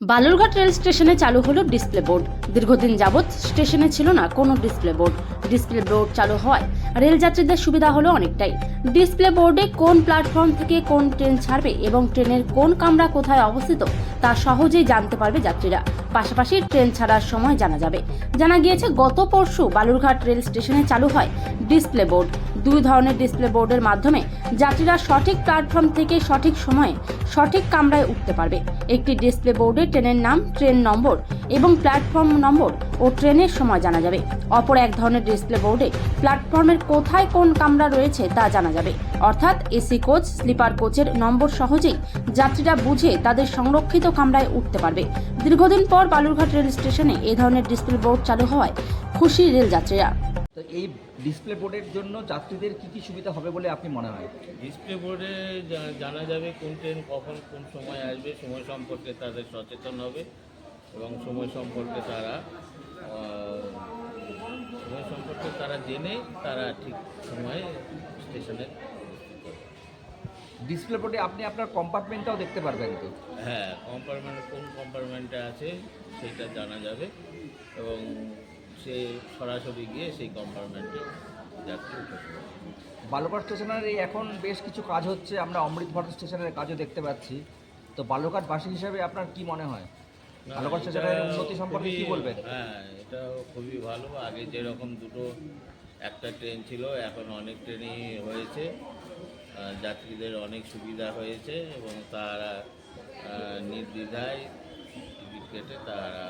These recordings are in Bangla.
বালুরঘাট রেল স্টেশনে চালু হলো ডিসপ্লে বোর্ড। দীর্ঘদিন যাবৎ স্টেশনে ছিল না কোনো ডিসপ্লে বোর্ড। ডিসপ্লে বোর্ড চালু হওয়ায় রেল যাত্রীদের সুবিধা হলো অনেকটাই। ডিসপ্লে বোর্ডে কোন প্ল্যাটফর্ম থেকে কোন ট্রেন ছাড়বে এবং ট্রেনের কোন কামরা কোথায় অবস্থিত তা সহজেই জানতে পারবে যাত্রীরা। পাশাপাশি ট্রেন ছাড়ার সময় জানা যাবে। জানা গিয়েছে গত পরশু বালুরঘাট রেল স্টেশনে চালু হয় ডিসপ্লে বোর্ড। দুই ধরনের ডিসপ্লে বোর্ডের মাধ্যমে যাত্রীরা সঠিক প্ল্যাটফর্ম থেকে সঠিক সময়ে সঠিক কামরায় উঠতে পারবে। একটি ডিসপ্লে বোর্ডে ট্রেনের নাম, ট্রেন নম্বর এবং প্ল্যাটফর্ম নম্বর ও ট্রেনের সময় জানা যাবে। অপর এক ধরনের ডিসপ্লে বোর্ডে প্ল্যাটফর্মের কোথায় কোন কামরা রয়েছে তা জানা যাবে। অর্থাৎ এসি কোচ, স্লিপার কোচের নম্বর সহজেই যাত্রীরা বুঝে তাদের সংরক্ষিত কামরায় উঠতে পারবে। দীর্ঘদিন পর বালুরঘাট রেল স্টেশনে এই ধরনের ডিসপ্লে বোর্ড চালু হওয়ায় খুশি রেল যাত্রীরা। তো এই ডিসপ্লে বোর্ডের জন্য যাত্রীদের কি কি সুবিধা হবে বলে আপনি মনে হয়? ডিসপ্লে বোর্ডে জানা যাবে কোন ট্রেন কখন কোন সময় আসবে, সময় সম্পর্কে তাদের সচেতন হবে এবং সময় সম্পর্কে তারা জেনে তারা ঠিক সময়ে স্টেশনে। ডিসপ্লে বোর্ডে আপনি আপনার কম্পার্টমেন্টটাও দেখতে পারবেন তো? হ্যাঁ, কম্পার্টমেন্ট কোন কম্পার্টমেন্টে আছে সেটা জানা যাবে এবং সে সরাসরি গিয়ে সেই কম্পার্টমেন্টে যাত্রী উঠে পড়বে। বালুরঘাট স্টেশনের এই এখন বেশ কিছু কাজ হচ্ছে, আমরা অমৃতভট স্টেশনের কাজও দেখতে পাচ্ছি। তো বালুরঘাটবাসী হিসেবে আপনার কি মনে হয় বালুরঘাট স্টেশনের উন্নতি সম্পর্কে কি বলবেন? হ্যাঁ, এটা খুবই ভালো। আগে যেরকম একটা ট্রেন ছিল, এখন অনেক ট্রেনই হয়েছে, যাত্রীদের অনেক সুবিধা হয়েছে এবং তারা নির্দ্বিধায় টিকিট কেটে তারা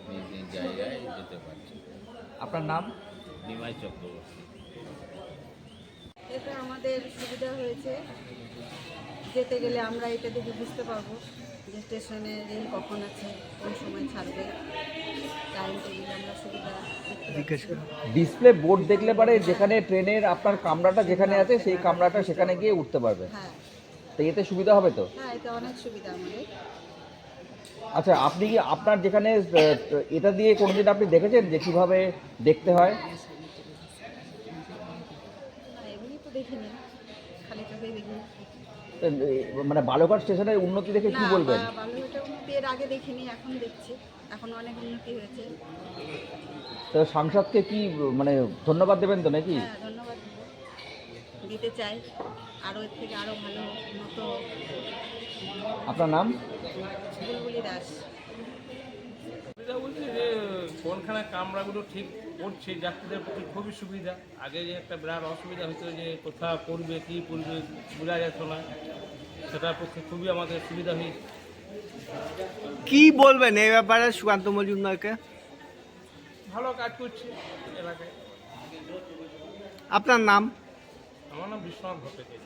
নিজ নিজ জায়গায় যেতে পারছে। আপনার নাম? নিমাই চক্রবর্তী। এটা আমাদের সুবিধা হয়েছে, যেতে গেলে আমরা এটা দেখে বুঝতে পারবো যে স্টেশনে রেল কখন আছে, কোন সময় ছাড়বে, টাইম টেবিল আমরা সুবিধা দেখতে পাচ্ছি। ডিসপ্লে বোর্ড দেখলে পারে যেখানে ট্রেনের আপনার কামরাটা যেখানে আছে সেই কামরাটা সেখানে গিয়ে উঠতে পারবে। হ্যাঁ তো এতে সুবিধা হবে তো? হ্যাঁ, এটা অনেক সুবিধা আমাদের। আচ্ছা, আপনি কি আপনার যেখানে এটা দিয়ে কোনোদিন আপনি দেখেছেন যে কিভাবে দেখতে হয়? এমনি তো দেখিনি, খালি চোখেই দেখিনি। তো, মানে বালুরঘাট স্টেশনের উন্নতি দেখে কি বলবেন? বালুরঘাটে উন্নতি এর আগে দেখিনি, এখন দেখছি, এখন অনেক উন্নতি হয়েছে। তো সাংসদকে কি মানে ধন্যবাদ দেবেন তো নাকি? হ্যাঁ, ধন্যবাদ দিতে চাই, আরও এর থেকে আরও ভালো উন্নত। আপনার নাম? বুলবুলি দাস। সুবিধা বলছে যে কোনখানে কামরাগুলো ঠিক করছে যাত্রীদের পক্ষে খুবই সুবিধা। আগে যে একটা বিরাট অসুবিধা হতো যে কোথাও পড়বে কী পড়বে বোঝা যেত না, সেটার পক্ষে খুবই আমাদের সুবিধা হয়েছে। কি বলবেন এই ব্যাপারে সুকান্ত মজুমদারকে? ভালো কাজ করছে এলাকায়। আপনার নাম? আমার নাম বিশ্বনাথ ভট্টাচার্য।